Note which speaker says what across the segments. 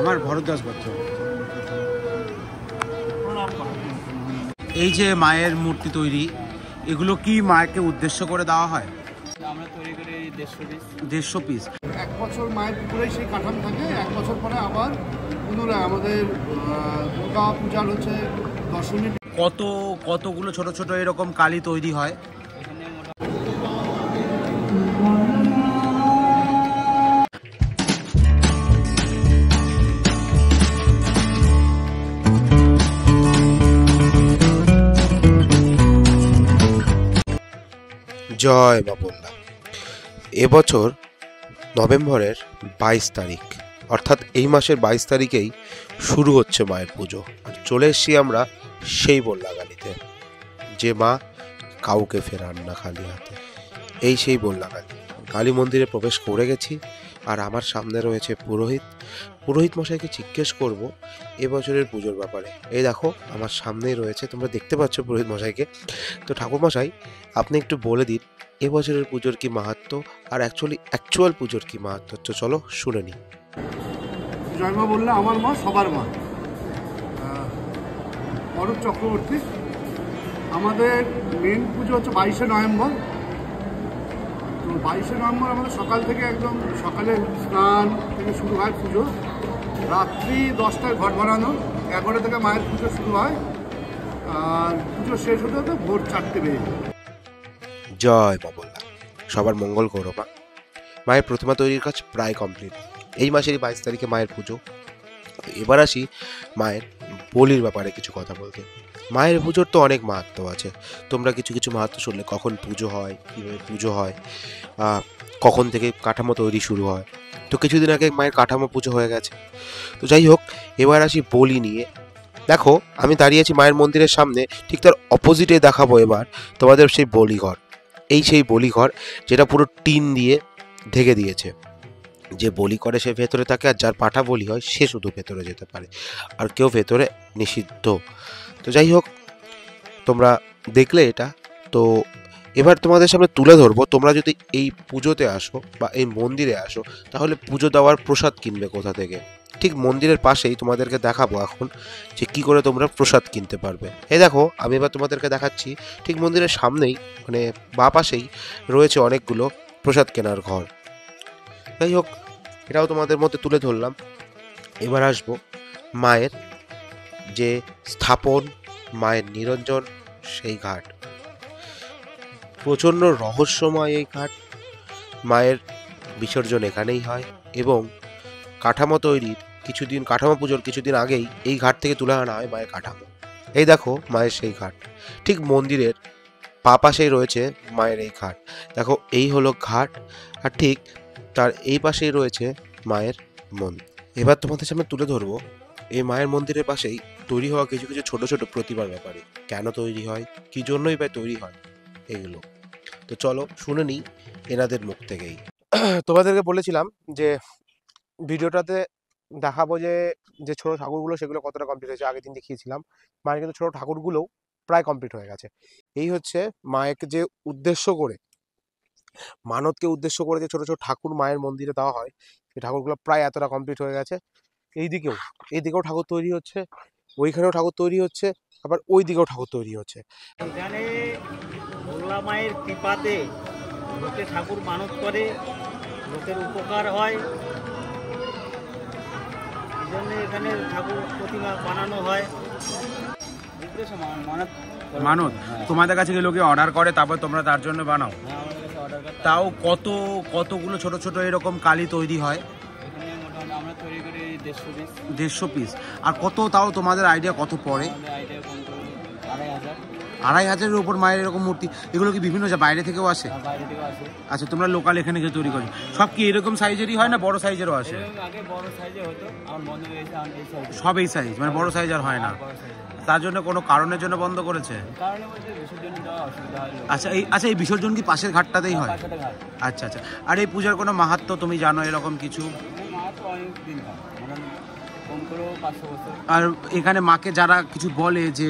Speaker 1: আমার ভরদ্বাজ গোত্র। এই যে মায়ের মূর্তি তৈরি, এগুলো কি মাকে উদ্দেশ্য করে দেওয়া হয়?
Speaker 2: আমরা তৈরি করি
Speaker 1: 150 পিস।
Speaker 3: 1 বছর মায়ের পুকুরেই সেই কাঠাম থাকে, 1 বছর পরে আবার পুনরায় আমাদের দুর্গা পূজার হচ্ছে দশমী।
Speaker 1: কতগুলো ছোট ছোট এরকম কালী তৈরি হয়?
Speaker 4: জয় মা বন্যা। এবছর নভেম্বরের 22 তারিখ, অর্থাৎ এই মাসের 22 তারিখেই শুরু হচ্ছে মায়ের পুজো। আর চলে এসছি আমরা সেই বল্লাগালিতে, যে মা কাউকে ফেরান না খালি হাতে। এই সেই বল্লাগালি। কালী মন্দিরে প্রবেশ করে গেছি, আর আমার সামনে রয়েছে পুরোহিত মশাইকে জিজ্ঞেস করব এবছরের পুজোর ব্যাপারে। এই দেখো আমার সামনেই রয়েছে, তোমরা দেখতে পাচ্ছ পুরোহিত মশাইকে। তো ঠাকুর মশাই, আপনি একটু বলে দিন এবছরের পুজোর কি মাহাত্ম্য, আর অ্যাকচুয়াল পুজোর কি মাহাত্ম্য। তো চলো শুনে নিই।
Speaker 3: জয় মা বললে আমার মা সবার মা, অরূপ চক্রবর্তী। আমাদের মেন পুজো হচ্ছে 22শে নভেম্বর। তো 22শে নভেম্বর আমাদের সকাল থেকে একদম সকালে স্নান থেকে শুরু হয় পুজো, রাত্রি 10টায় ঘট বানানো, 11 থেকে মায়ের পুজো শুরু হয়, আর পুজো শেষ হতে হতে ভোর 4টে বেজে যায়।
Speaker 4: জয় মা বললাম, সবার মঙ্গল করো মা। মায়ের প্রতিমা তৈরির কাজ প্রায় কমপ্লিট। এই মাসেরই 22 তারিখে মায়ের পুজো। এবার আসি মায়ের বলির ব্যাপারে কিছু কথা বলতে। মায়ের পুজোর তো অনেক মাহাত্ম্য আছে। তোমরা কিছু মাহাত্ম্য শুনলে, কখন পুজো হয়, কীভাবে পুজো হয়, কখন থেকে কাঠামো তৈরি শুরু হয়। তো কিছুদিন আগে মায়ের কাঠামো পুজো হয়ে গেছে। তো যাই হোক, এবার আসি বলি নিয়ে। দেখো আমি দাঁড়িয়ে আছি মায়ের মন্দিরের সামনে, ঠিক তার অপোজিটে দেখাবো এবার তোমাদের সেই বলিঘর। এই সেই বলিঘর, যেটা পুরো টিন দিয়ে ঢেকে দিয়েছে। যে বলি করে সে ভেতরে থাকে, আর যার পাঠা বলি হয় সে শুধু ভেতরে যেতে পারে, আর কেউ ভেতরে নিষিদ্ধ। তো যাই হোক, তোমরা দেখলে এটা। তো এবার তোমাদের সামনে তুলে ধরবো, তোমরা যদি এই পুজোতে আসো বা এই মন্দিরে আসো, তাহলে পুজো দেওয়ার প্রসাদ কিনবে কোথা থেকে। ঠিক মন্দিরের পাশেই তোমাদেরকে দেখাবো এখন যে কি করে তোমরা প্রসাদ কিনতে পারবে। এই দেখো আমি এবার তোমাদেরকে দেখাচ্ছি, ঠিক মন্দিরের সামনেই, মানে বাঁ পাশেই রয়েছে অনেকগুলো প্রসাদ কেনার ঘর। যাই হোক, এটাও তোমাদের মধ্যে তুলে ধরলাম। এবার আসবো মায়ের যে স্থাপন, মায়ের নিরঞ্জন, সেই ঘাট। প্রচণ্ড রহস্যময় এই ঘাট। মায়ের বিসর্জন এখানেই হয়, এবং কাঠামো তৈরির কাঠামো পুজোর কিছুদিন আগেই এই ঘাট থেকে তুলে আনা হয় মায়ের কাঠামো। এই দেখো মায়ের সেই ঘাট, ঠিক মন্দিরের বাঁ পাশেই রয়েছে মায়ের এই ঘাট। দেখো এই হলো ঘাট, আর ঠিক তার এই পাশেই রয়েছে মায়ের মন্দির। এবার তোমাদের সামনে তুলে ধরবো এই মায়ের মন্দিরের পাশেই তৈরি হওয়া কিছু ছোট ছোট প্রতিমার ব্যাপারে। কেন তৈরি হয়, কি জন্যই বা তৈরি হয়, এগুলো। তো চলো শুনে নিই এনাদের মুখ থেকেই। তোমাদেরকে বলেছিলাম যে ভিডিওটাতে দেখাবো যে ছোট ঠাকুরগুলো সেগুলো কতটা কমপ্লিট হয়েছে। আগের দিন দেখিয়েছিলাম মায়ের কিন্তু ছোট ঠাকুরগুলোও প্রায় কমপ্লিট হয়ে গেছে। এই হচ্ছে মায়েরকে যে উদ্দেশ্য করে, মানতকে উদ্দেশ্য করে যে ছোট ছোট ঠাকুর মায়ের মন্দিরে দেওয়া হয়, সেই ঠাকুরগুলো প্রায় এতটা কমপ্লিট হয়ে গেছে। এইদিকেও ঠাকুর তৈরি হচ্ছে, ওইখানেও ঠাকুর তৈরি হচ্ছে, আবার ওই দিকেও ঠাকুর তৈরি হচ্ছে।
Speaker 2: এখানে ভোলা মায়ের কৃপাতে লোকে ঠাকুর মানত করে, লোকের উপকার হয়, এই জন্য এখানে ঠাকুর প্রতিমা বানানো হয়।
Speaker 1: মানত তোমাদের কাছে লোকে অর্ডার করে, তারপর তোমরা তার জন্য বানাও? তাও কতগুলো ছোট ছোট এরকম কালী তৈরি হয়?
Speaker 2: এখানে মোটামুটি আমরা তৈরি করি
Speaker 1: 150 পিস। আর কত, তাও তোমাদের আইডিয়া কত পড়ে? 2,500-এর উপর মায়ের এরকম মূর্তি। এগুলো কি বিভিন্ন বাইরে থেকেও আসে?
Speaker 2: বাইরে থেকেও আসে।
Speaker 1: আচ্ছা, তোমরা লোকাল এখানে গিয়ে তৈরি করো? সব কি এরকম সাইজেরই হয় না বড় সাইজেরও আসে?
Speaker 2: আগে বড় সাইজে হতো, আর মন্দিরে এই সাইজ।
Speaker 1: সব এই সাইজ, মানে বড় সাইজ আর হয় না? তার জন্য কোনো কারণের জন্য বন্ধ করেছে? আচ্ছা, এই বিসর্জন কি পাশের ঘাটটাতেই হয়? আচ্ছা। আর এই পূজার কোনো মাহাত্ম্য তুমি জানো এরকম কিছু? আর এখানে মাকে যারা কিছু বলে যে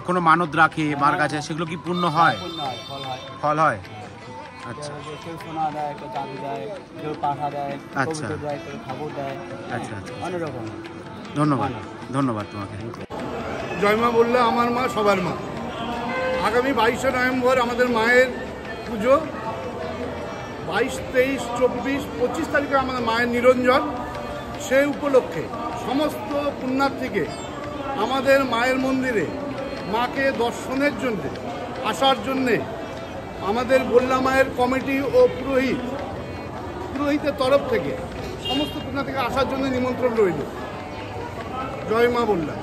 Speaker 1: কোনো মানত রাখে মার কাছে, সেগুলো কি পূর্ণ হয়? ফল হয়। আচ্ছা
Speaker 2: কেউ সোনা দেয়, কেউ চাঁদি দেয়, কেউ পাঠা দেয়,
Speaker 1: আচ্ছা।
Speaker 2: কবুতর দেয়, কেউ ঠাকুর দেয়,
Speaker 1: আচ্ছা আচ্ছা
Speaker 2: অনেক রকম।
Speaker 1: ধন্যবাদ ধন্যবাদ তোমাকে।
Speaker 3: জয় মা বললে আমার মা সবার মা। আগামী 22শে নভেম্বর আমাদের মায়ের পুজো। 22, 23, 24, 25 তারিখে আমাদের মায়ের নিরঞ্জন। সেই উপলক্ষে সমস্ত পুণ্যার্থীকে আমাদের মায়ের মন্দিরে মাকে দর্শনের জন্যে আসার জন্যে আমাদের গোল্লা মায়ের কমিটি ও পুরোহিতের তরফ থেকে সমস্ত পুণ্যার্থীকে আসার জন্য নিমন্ত্রণ রইল। জয় মা বললাম।